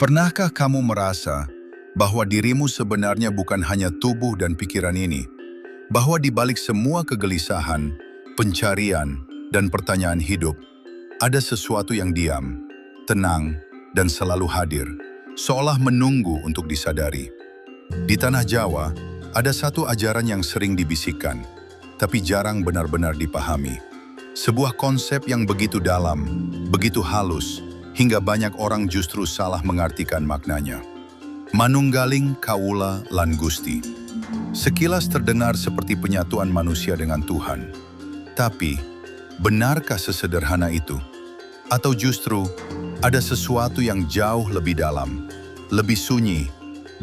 Pernahkah kamu merasa bahwa dirimu sebenarnya bukan hanya tubuh dan pikiran ini, bahwa di balik semua kegelisahan, pencarian, dan pertanyaan hidup, ada sesuatu yang diam, tenang, dan selalu hadir, seolah menunggu untuk disadari. Di tanah Jawa, ada satu ajaran yang sering dibisikkan, tapi jarang benar-benar dipahami. Sebuah konsep yang begitu dalam, begitu halus, hingga banyak orang justru salah mengartikan maknanya. Manunggaling Kawula lan Gusti. Sekilas terdengar seperti penyatuan manusia dengan Tuhan. Tapi, benarkah sesederhana itu? Atau justru ada sesuatu yang jauh lebih dalam, lebih sunyi,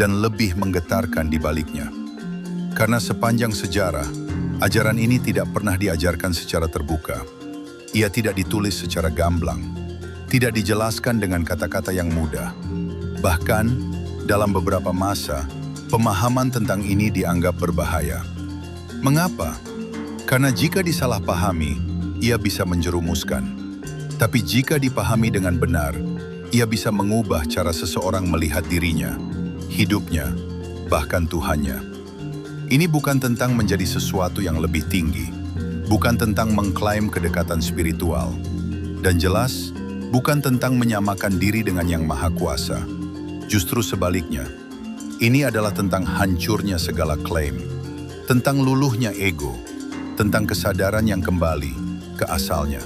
dan lebih menggetarkan di baliknya? Karena sepanjang sejarah, ajaran ini tidak pernah diajarkan secara terbuka. Ia tidak ditulis secara gamblang, tidak dijelaskan dengan kata-kata yang mudah. Bahkan, dalam beberapa masa, pemahaman tentang ini dianggap berbahaya. Mengapa? Karena jika disalahpahami, ia bisa menjerumuskan. Tapi jika dipahami dengan benar, ia bisa mengubah cara seseorang melihat dirinya, hidupnya, bahkan Tuhannya. Ini bukan tentang menjadi sesuatu yang lebih tinggi, bukan tentang mengklaim kedekatan spiritual, dan jelas, bukan tentang menyamakan diri dengan Yang Maha Kuasa. Justru sebaliknya, ini adalah tentang hancurnya segala klaim, tentang luluhnya ego, tentang kesadaran yang kembali ke asalnya.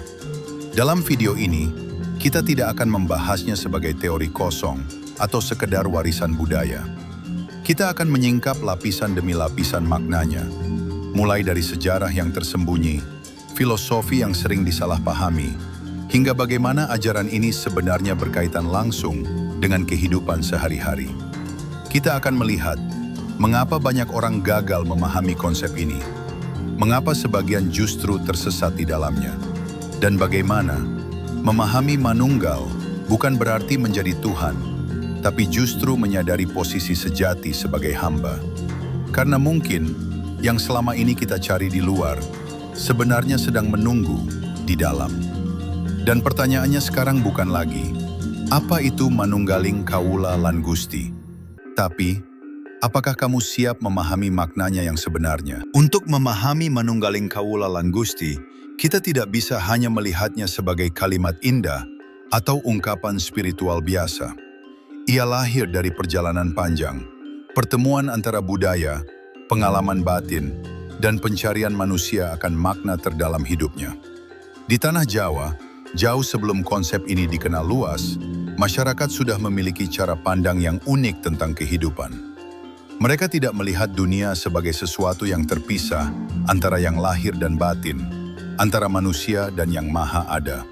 Dalam video ini, kita tidak akan membahasnya sebagai teori kosong atau sekedar warisan budaya. Kita akan menyingkap lapisan demi lapisan maknanya, mulai dari sejarah yang tersembunyi, filosofi yang sering disalahpahami, hingga bagaimana ajaran ini sebenarnya berkaitan langsung dengan kehidupan sehari-hari. Kita akan melihat mengapa banyak orang gagal memahami konsep ini, mengapa sebagian justru tersesat di dalamnya, dan bagaimana memahami Manunggal bukan berarti menjadi Tuhan, tapi justru menyadari posisi sejati sebagai hamba. Karena mungkin yang selama ini kita cari di luar sebenarnya sedang menunggu di dalam. Dan pertanyaannya sekarang bukan lagi, apa itu Manunggaling Kawula lan Gusti? Tapi, apakah kamu siap memahami maknanya yang sebenarnya? Untuk memahami Manunggaling Kawula lan Gusti, kita tidak bisa hanya melihatnya sebagai kalimat indah atau ungkapan spiritual biasa. Ia lahir dari perjalanan panjang, pertemuan antara budaya, pengalaman batin, dan pencarian manusia akan makna terdalam hidupnya. Di tanah Jawa, jauh sebelum konsep ini dikenal luas, masyarakat sudah memiliki cara pandang yang unik tentang kehidupan. Mereka tidak melihat dunia sebagai sesuatu yang terpisah antara yang lahir dan batin, antara manusia dan yang maha ada.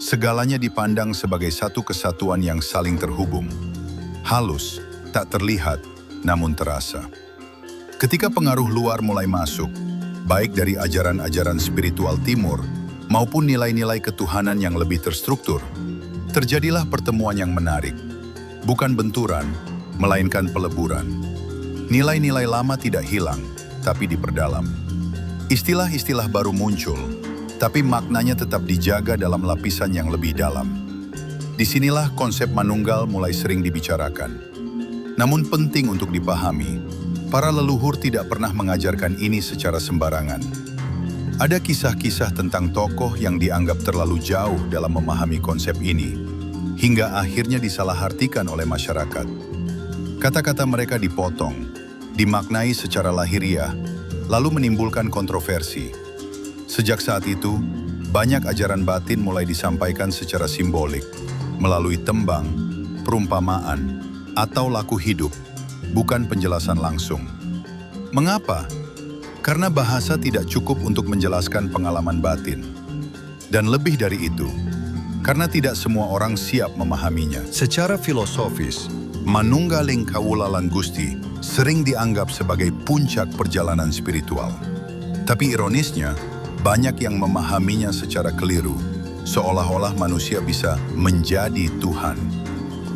Segalanya dipandang sebagai satu kesatuan yang saling terhubung. Halus, tak terlihat, namun terasa. Ketika pengaruh luar mulai masuk, baik dari ajaran-ajaran spiritual timur, maupun nilai-nilai ketuhanan yang lebih terstruktur, terjadilah pertemuan yang menarik. Bukan benturan, melainkan peleburan. Nilai-nilai lama tidak hilang, tapi diperdalam. Istilah-istilah baru muncul, tapi maknanya tetap dijaga dalam lapisan yang lebih dalam. Disinilah konsep Manunggal mulai sering dibicarakan. Namun penting untuk dipahami, para leluhur tidak pernah mengajarkan ini secara sembarangan. Ada kisah-kisah tentang tokoh yang dianggap terlalu jauh dalam memahami konsep ini, hingga akhirnya disalahartikan oleh masyarakat. Kata-kata mereka dipotong, dimaknai secara lahiriah, lalu menimbulkan kontroversi. Sejak saat itu, banyak ajaran batin mulai disampaikan secara simbolik, melalui tembang, perumpamaan, atau laku hidup, bukan penjelasan langsung. Mengapa? Karena bahasa tidak cukup untuk menjelaskan pengalaman batin. Dan lebih dari itu, karena tidak semua orang siap memahaminya. Secara filosofis, Manunggaling Kawula lan Gusti sering dianggap sebagai puncak perjalanan spiritual. Tapi ironisnya, banyak yang memahaminya secara keliru, seolah-olah manusia bisa menjadi Tuhan.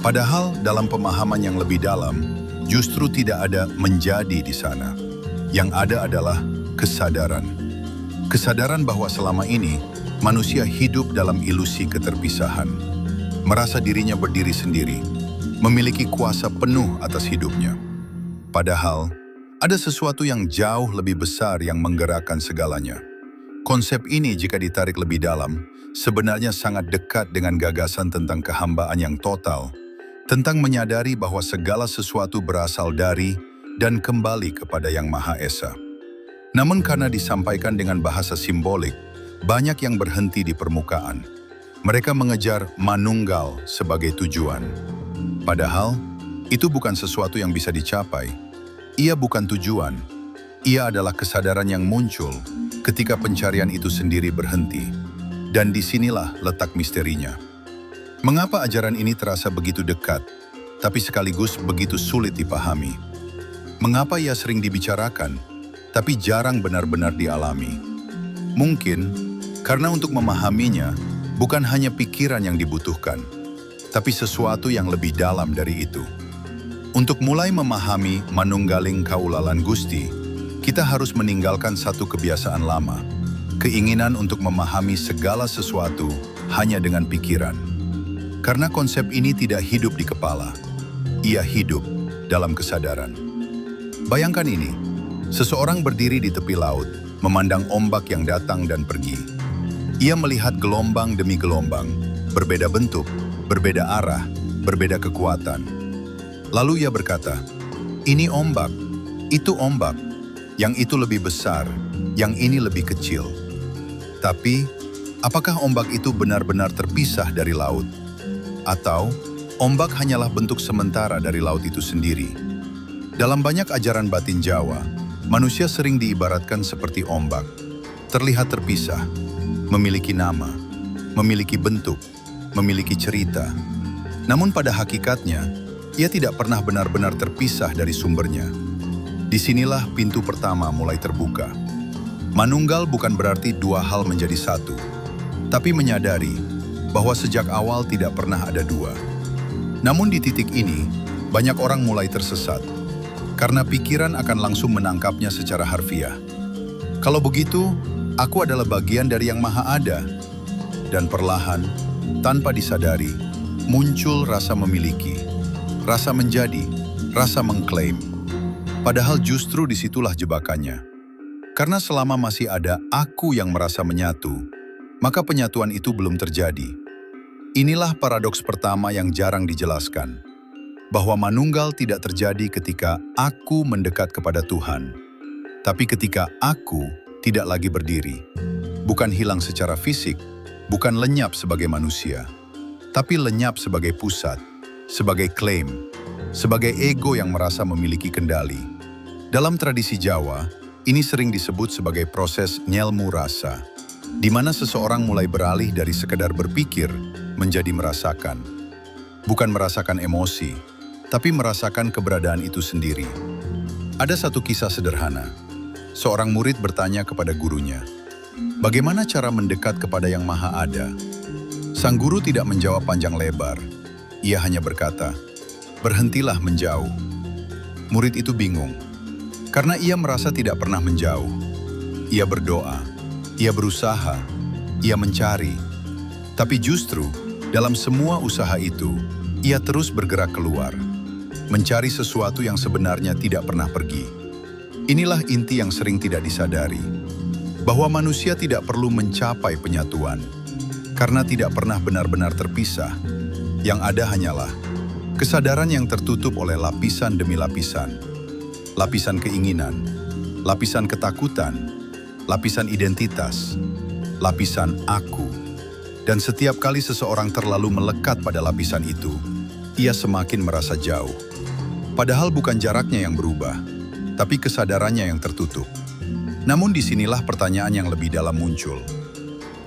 Padahal dalam pemahaman yang lebih dalam, justru tidak ada menjadi di sana. Yang ada adalah kesadaran. Kesadaran bahwa selama ini, manusia hidup dalam ilusi keterpisahan. Merasa dirinya berdiri sendiri, memiliki kuasa penuh atas hidupnya. Padahal, ada sesuatu yang jauh lebih besar yang menggerakkan segalanya. Konsep ini jika ditarik lebih dalam, sebenarnya sangat dekat dengan gagasan tentang kehambaan yang total, tentang menyadari bahwa segala sesuatu berasal dari dan kembali kepada Yang Maha Esa. Namun karena disampaikan dengan bahasa simbolik, banyak yang berhenti di permukaan. Mereka mengejar manunggal sebagai tujuan. Padahal, itu bukan sesuatu yang bisa dicapai. Ia bukan tujuan. Ia adalah kesadaran yang muncul ketika pencarian itu sendiri berhenti. Dan disinilah letak misterinya. Mengapa ajaran ini terasa begitu dekat, tapi sekaligus begitu sulit dipahami? Mengapa ia sering dibicarakan, tapi jarang benar-benar dialami? Mungkin karena untuk memahaminya, bukan hanya pikiran yang dibutuhkan, tapi sesuatu yang lebih dalam dari itu. Untuk mulai memahami manunggaling kaulalan Gusti, kita harus meninggalkan satu kebiasaan lama, keinginan untuk memahami segala sesuatu hanya dengan pikiran. Karena konsep ini tidak hidup di kepala, ia hidup dalam kesadaran. Bayangkan ini, seseorang berdiri di tepi laut, memandang ombak yang datang dan pergi. Ia melihat gelombang demi gelombang, berbeda bentuk, berbeda arah, berbeda kekuatan. Lalu ia berkata, ini ombak, itu ombak, yang itu lebih besar, yang ini lebih kecil. Tapi, apakah ombak itu benar-benar terpisah dari laut? Atau, ombak hanyalah bentuk sementara dari laut itu sendiri? Dalam banyak ajaran batin Jawa, manusia sering diibaratkan seperti ombak, terlihat terpisah, memiliki nama, memiliki bentuk, memiliki cerita. Namun pada hakikatnya, ia tidak pernah benar-benar terpisah dari sumbernya. Disinilah pintu pertama mulai terbuka. Manunggal bukan berarti dua hal menjadi satu, tapi menyadari bahwa sejak awal tidak pernah ada dua. Namun di titik ini, banyak orang mulai tersesat, karena pikiran akan langsung menangkapnya secara harfiah. Kalau begitu, aku adalah bagian dari Yang Maha Ada. Dan perlahan, tanpa disadari, muncul rasa memiliki, rasa menjadi, rasa mengklaim. Padahal justru disitulah jebakannya. Karena selama masih ada aku yang merasa menyatu, maka penyatuan itu belum terjadi. Inilah paradoks pertama yang jarang dijelaskan. Bahwa manunggal tidak terjadi ketika aku mendekat kepada Tuhan, tapi ketika aku tidak lagi berdiri. Bukan hilang secara fisik, bukan lenyap sebagai manusia, tapi lenyap sebagai pusat, sebagai klaim, sebagai ego yang merasa memiliki kendali. Dalam tradisi Jawa, ini sering disebut sebagai proses nyelmu rasa, di mana seseorang mulai beralih dari sekedar berpikir menjadi merasakan. Bukan merasakan emosi, tapi merasakan keberadaan itu sendiri. Ada satu kisah sederhana. Seorang murid bertanya kepada gurunya, bagaimana cara mendekat kepada Yang Maha Ada? Sang guru tidak menjawab panjang lebar. Ia hanya berkata, berhentilah menjauh. Murid itu bingung, karena ia merasa tidak pernah menjauh. Ia berdoa, ia berusaha, ia mencari. Tapi justru, dalam semua usaha itu, ia terus bergerak keluar, mencari sesuatu yang sebenarnya tidak pernah pergi. Inilah inti yang sering tidak disadari, bahwa manusia tidak perlu mencapai penyatuan, karena tidak pernah benar-benar terpisah. Yang ada hanyalah kesadaran yang tertutup oleh lapisan demi lapisan. Lapisan keinginan, lapisan ketakutan, lapisan identitas, lapisan aku. Dan setiap kali seseorang terlalu melekat pada lapisan itu, ia semakin merasa jauh. Padahal bukan jaraknya yang berubah, tapi kesadarannya yang tertutup. Namun disinilah pertanyaan yang lebih dalam muncul.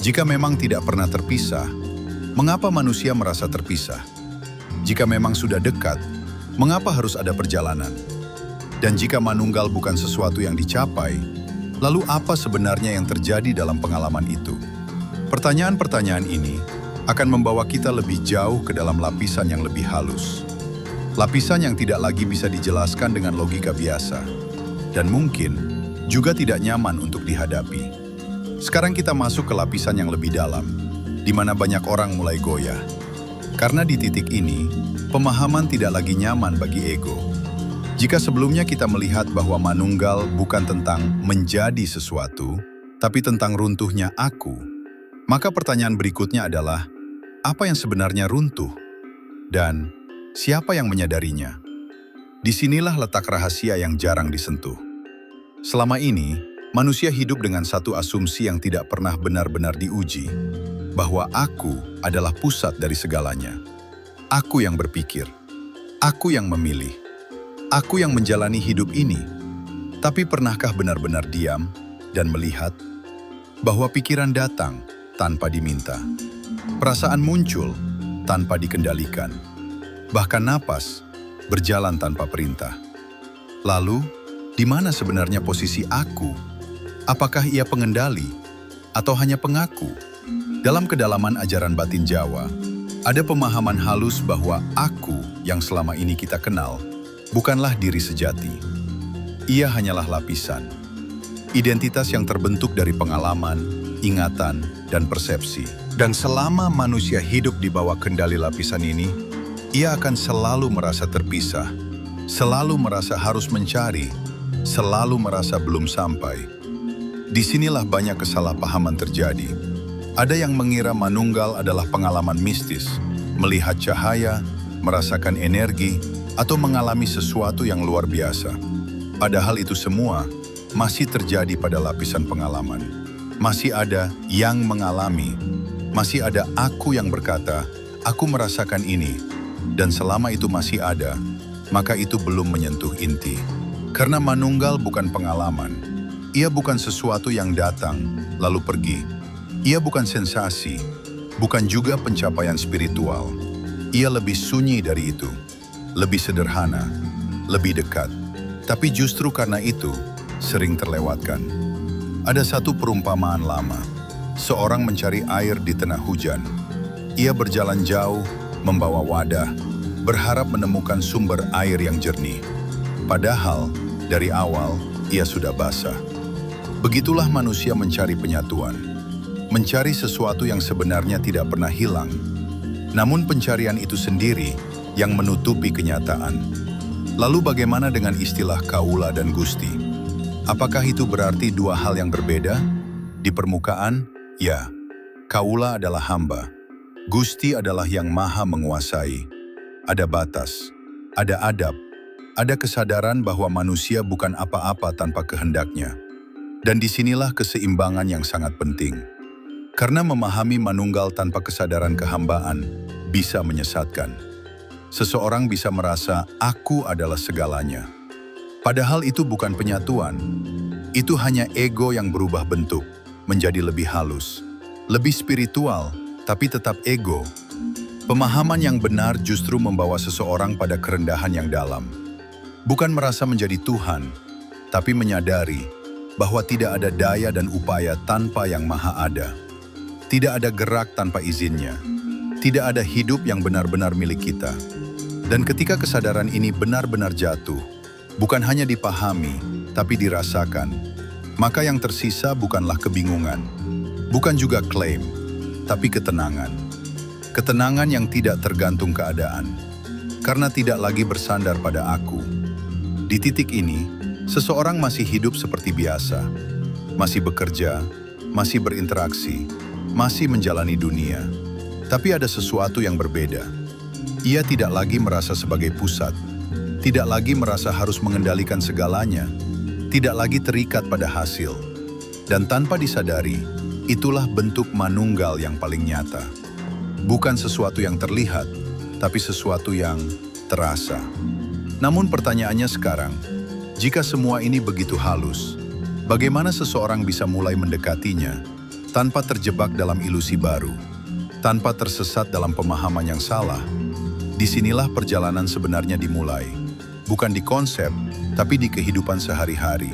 Jika memang tidak pernah terpisah, mengapa manusia merasa terpisah? Jika memang sudah dekat, mengapa harus ada perjalanan? Dan jika manunggal bukan sesuatu yang dicapai, lalu apa sebenarnya yang terjadi dalam pengalaman itu? Pertanyaan-pertanyaan ini akan membawa kita lebih jauh ke dalam lapisan yang lebih halus. Lapisan yang tidak lagi bisa dijelaskan dengan logika biasa, dan mungkin juga tidak nyaman untuk dihadapi. Sekarang kita masuk ke lapisan yang lebih dalam, di mana banyak orang mulai goyah. Karena di titik ini, pemahaman tidak lagi nyaman bagi ego. Jika sebelumnya kita melihat bahwa manunggal bukan tentang menjadi sesuatu, tapi tentang runtuhnya aku, maka pertanyaan berikutnya adalah, apa yang sebenarnya runtuh? Dan siapa yang menyadarinya? Disinilah letak rahasia yang jarang disentuh. Selama ini, manusia hidup dengan satu asumsi yang tidak pernah benar-benar diuji, bahwa aku adalah pusat dari segalanya. Aku yang berpikir, aku yang memilih, aku yang menjalani hidup ini. Tapi pernahkah benar-benar diam dan melihat bahwa pikiran datang tanpa diminta, perasaan muncul tanpa dikendalikan, bahkan napas berjalan tanpa perintah? Lalu, di mana sebenarnya posisi aku? Apakah ia pengendali atau hanya pengaku? Dalam kedalaman ajaran batin Jawa, ada pemahaman halus bahwa aku yang selama ini kita kenal bukanlah diri sejati. Ia hanyalah lapisan. Identitas yang terbentuk dari pengalaman, ingatan, dan persepsi. Dan selama manusia hidup di bawah kendali lapisan ini, ia akan selalu merasa terpisah, selalu merasa harus mencari, selalu merasa belum sampai. Disinilah banyak kesalahpahaman terjadi. Ada yang mengira manunggal adalah pengalaman mistis, melihat cahaya, merasakan energi, atau mengalami sesuatu yang luar biasa. Padahal itu semua masih terjadi pada lapisan pengalaman. Masih ada yang mengalami, masih ada aku yang berkata, aku merasakan ini, dan selama itu masih ada, maka itu belum menyentuh inti. Karena manunggal bukan pengalaman. Ia bukan sesuatu yang datang, lalu pergi. Ia bukan sensasi, bukan juga pencapaian spiritual. Ia lebih sunyi dari itu, lebih sederhana, lebih dekat. Tapi justru karena itu, sering terlewatkan. Ada satu perumpamaan lama. Seorang mencari air di tengah hujan. Ia berjalan jauh, membawa wadah, berharap menemukan sumber air yang jernih. Padahal, dari awal, ia sudah basah. Begitulah manusia mencari penyatuan. Mencari sesuatu yang sebenarnya tidak pernah hilang. Namun pencarian itu sendiri yang menutupi kenyataan. Lalu bagaimana dengan istilah kaula dan gusti? Apakah itu berarti dua hal yang berbeda? Di permukaan, ya, kaula adalah hamba. Gusti adalah yang maha menguasai. Ada batas, ada adab, ada kesadaran bahwa manusia bukan apa-apa tanpa kehendaknya. Dan disinilah keseimbangan yang sangat penting. Karena memahami manunggal tanpa kesadaran kehambaan bisa menyesatkan. Seseorang bisa merasa, aku adalah segalanya. Padahal itu bukan penyatuan. Itu hanya ego yang berubah bentuk, menjadi lebih halus, lebih spiritual, tapi tetap ego. Pemahaman yang benar justru membawa seseorang pada kerendahan yang dalam. Bukan merasa menjadi Tuhan, tapi menyadari bahwa tidak ada daya dan upaya tanpa yang maha ada. Tidak ada gerak tanpa izinnya. Tidak ada hidup yang benar-benar milik kita. Dan ketika kesadaran ini benar-benar jatuh, bukan hanya dipahami, tapi dirasakan, maka yang tersisa bukanlah kebingungan, bukan juga klaim, tapi ketenangan. Ketenangan yang tidak tergantung keadaan, karena tidak lagi bersandar pada aku. Di titik ini, seseorang masih hidup seperti biasa, masih bekerja, masih berinteraksi, masih menjalani dunia. Tapi ada sesuatu yang berbeda. Ia tidak lagi merasa sebagai pusat, tidak lagi merasa harus mengendalikan segalanya, tidak lagi terikat pada hasil. Dan tanpa disadari, itulah bentuk manunggal yang paling nyata. Bukan sesuatu yang terlihat, tapi sesuatu yang terasa. Namun pertanyaannya sekarang, jika semua ini begitu halus, bagaimana seseorang bisa mulai mendekatinya tanpa terjebak dalam ilusi baru, tanpa tersesat dalam pemahaman yang salah? Disinilah perjalanan sebenarnya dimulai, bukan di konsep, tapi di kehidupan sehari-hari.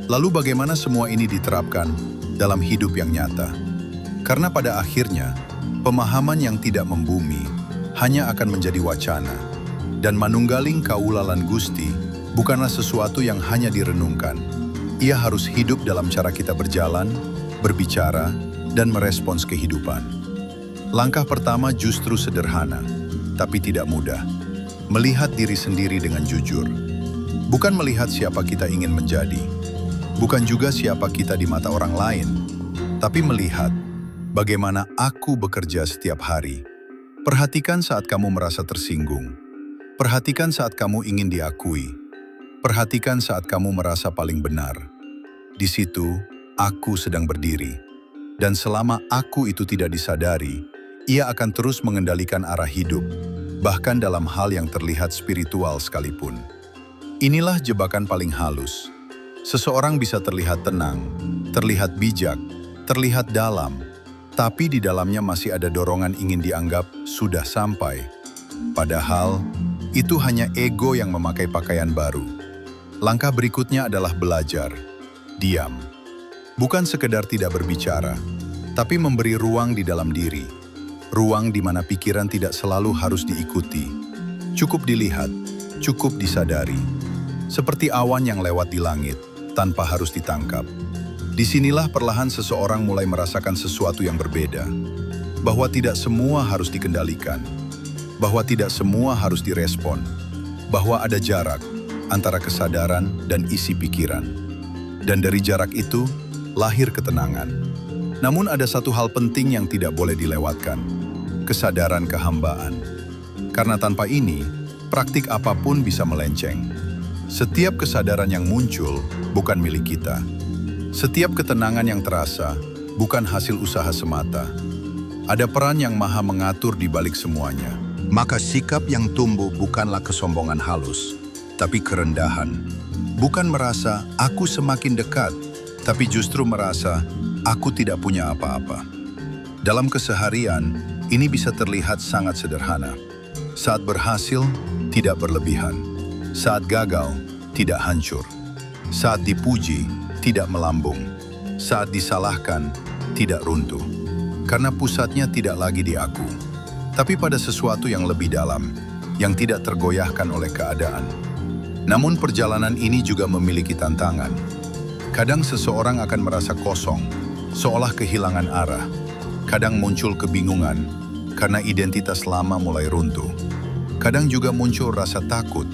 Lalu bagaimana semua ini diterapkan dalam hidup yang nyata? Karena pada akhirnya, pemahaman yang tidak membumi hanya akan menjadi wacana, dan manunggaling kaula lan Gusti bukanlah sesuatu yang hanya direnungkan. Ia harus hidup dalam cara kita berjalan, berbicara, dan merespons kehidupan. Langkah pertama justru sederhana, tapi tidak mudah. Melihat diri sendiri dengan jujur. Bukan melihat siapa kita ingin menjadi. Bukan juga siapa kita di mata orang lain. Tapi melihat bagaimana aku bekerja setiap hari. Perhatikan saat kamu merasa tersinggung. Perhatikan saat kamu ingin diakui. Perhatikan saat kamu merasa paling benar. Di situ, aku sedang berdiri. Dan selama aku itu tidak disadari, ia akan terus mengendalikan arah hidup, bahkan dalam hal yang terlihat spiritual sekalipun. Inilah jebakan paling halus. Seseorang bisa terlihat tenang, terlihat bijak, terlihat dalam, tapi di dalamnya masih ada dorongan ingin dianggap sudah sampai. Padahal, itu hanya ego yang memakai pakaian baru. Langkah berikutnya adalah belajar, diam. Bukan sekedar tidak berbicara, tapi memberi ruang di dalam diri. Ruang di mana pikiran tidak selalu harus diikuti. Cukup dilihat, cukup disadari. Seperti awan yang lewat di langit, tanpa harus ditangkap. Disinilah perlahan seseorang mulai merasakan sesuatu yang berbeda. Bahwa tidak semua harus dikendalikan. Bahwa tidak semua harus direspon. Bahwa ada jarak antara kesadaran dan isi pikiran. Dan dari jarak itu, lahir ketenangan. Namun ada satu hal penting yang tidak boleh dilewatkan. Kesadaran kehambaan. Karena tanpa ini, praktik apapun bisa melenceng. Setiap kesadaran yang muncul bukan milik kita. Setiap ketenangan yang terasa bukan hasil usaha semata. Ada peran yang maha mengatur di balik semuanya. Maka sikap yang tumbuh bukanlah kesombongan halus, tapi kerendahan. Bukan merasa aku semakin dekat, tapi justru merasa aku tidak punya apa-apa. Dalam keseharian, ini bisa terlihat sangat sederhana. Saat berhasil, tidak berlebihan. Saat gagal, tidak hancur. Saat dipuji, tidak melambung. Saat disalahkan, tidak runtuh. Karena pusatnya tidak lagi di aku, tapi pada sesuatu yang lebih dalam, yang tidak tergoyahkan oleh keadaan. Namun perjalanan ini juga memiliki tantangan. Kadang seseorang akan merasa kosong, seolah kehilangan arah. Kadang muncul kebingungan, karena identitas lama mulai runtuh. Kadang juga muncul rasa takut,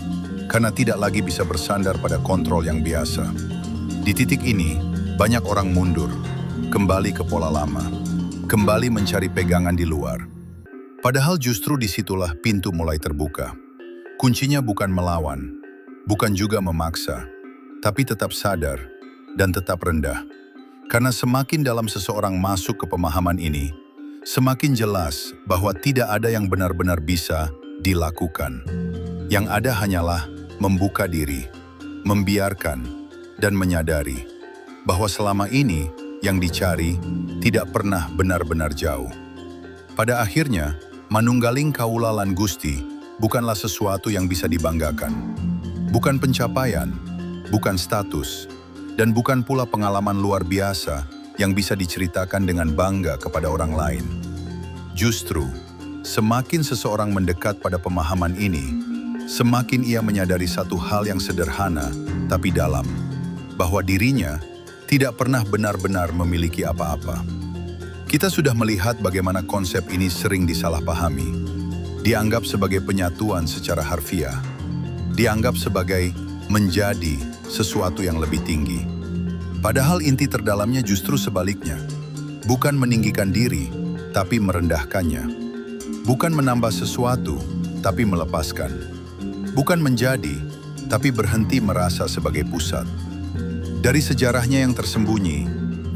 karena tidak lagi bisa bersandar pada kontrol yang biasa. Di titik ini, banyak orang mundur, kembali ke pola lama, kembali mencari pegangan di luar. Padahal justru disitulah pintu mulai terbuka. Kuncinya bukan melawan, bukan juga memaksa, tapi tetap sadar dan tetap rendah. Karena semakin dalam seseorang masuk ke pemahaman ini, semakin jelas bahwa tidak ada yang benar-benar bisa dilakukan. Yang ada hanyalah membuka diri, membiarkan, dan menyadari bahwa selama ini yang dicari tidak pernah benar-benar jauh. Pada akhirnya, manunggaling kaula lan Gusti bukanlah sesuatu yang bisa dibanggakan. Bukan pencapaian, bukan status, dan bukan pula pengalaman luar biasa yang bisa diceritakan dengan bangga kepada orang lain. Justru, semakin seseorang mendekat pada pemahaman ini, semakin ia menyadari satu hal yang sederhana tapi dalam, bahwa dirinya tidak pernah benar-benar memiliki apa-apa. Kita sudah melihat bagaimana konsep ini sering disalahpahami, dianggap sebagai penyatuan secara harfiah, dianggap sebagai menjadi sesuatu yang lebih tinggi. Padahal inti terdalamnya justru sebaliknya. Bukan meninggikan diri, tapi merendahkannya. Bukan menambah sesuatu, tapi melepaskan. Bukan menjadi, tapi berhenti merasa sebagai pusat. Dari sejarahnya yang tersembunyi,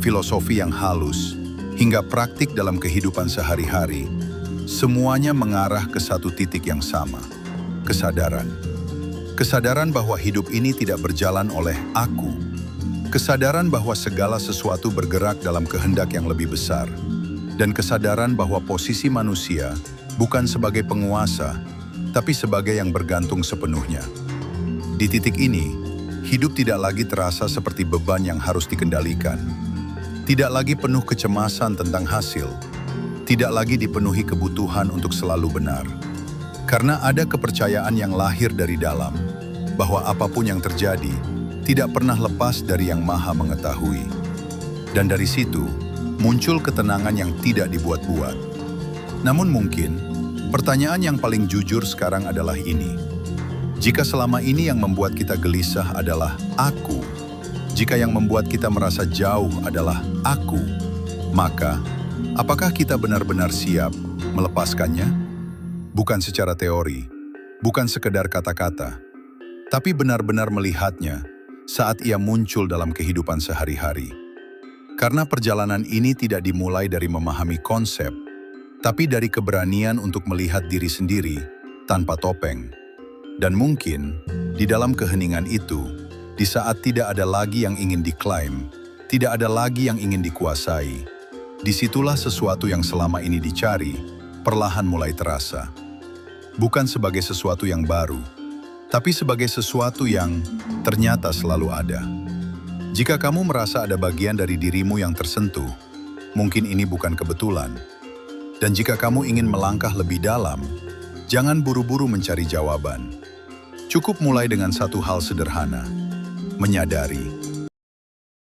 filosofi yang halus, hingga praktik dalam kehidupan sehari-hari, semuanya mengarah ke satu titik yang sama, kesadaran. Kesadaran bahwa hidup ini tidak berjalan oleh aku. Kesadaran bahwa segala sesuatu bergerak dalam kehendak yang lebih besar. Dan kesadaran bahwa posisi manusia bukan sebagai penguasa, tapi sebagai yang bergantung sepenuhnya. Di titik ini, hidup tidak lagi terasa seperti beban yang harus dikendalikan. Tidak lagi penuh kecemasan tentang hasil. Tidak lagi dipenuhi kebutuhan untuk selalu benar. Karena ada kepercayaan yang lahir dari dalam, bahwa apapun yang terjadi, tidak pernah lepas dari yang Maha Mengetahui. Dan dari situ, muncul ketenangan yang tidak dibuat-buat. Namun mungkin, pertanyaan yang paling jujur sekarang adalah ini. Jika selama ini yang membuat kita gelisah adalah aku, jika yang membuat kita merasa jauh adalah aku, maka apakah kita benar-benar siap melepaskannya? Bukan secara teori, bukan sekedar kata-kata, tapi benar-benar melihatnya saat ia muncul dalam kehidupan sehari-hari. Karena perjalanan ini tidak dimulai dari memahami konsep, tapi dari keberanian untuk melihat diri sendiri tanpa topeng. Dan mungkin, di dalam keheningan itu, di saat tidak ada lagi yang ingin diklaim, tidak ada lagi yang ingin dikuasai, disitulah sesuatu yang selama ini dicari, perlahan mulai terasa. Bukan sebagai sesuatu yang baru, tapi sebagai sesuatu yang ternyata selalu ada. Jika kamu merasa ada bagian dari dirimu yang tersentuh, mungkin ini bukan kebetulan. Dan jika kamu ingin melangkah lebih dalam, jangan buru-buru mencari jawaban. Cukup mulai dengan satu hal sederhana, menyadari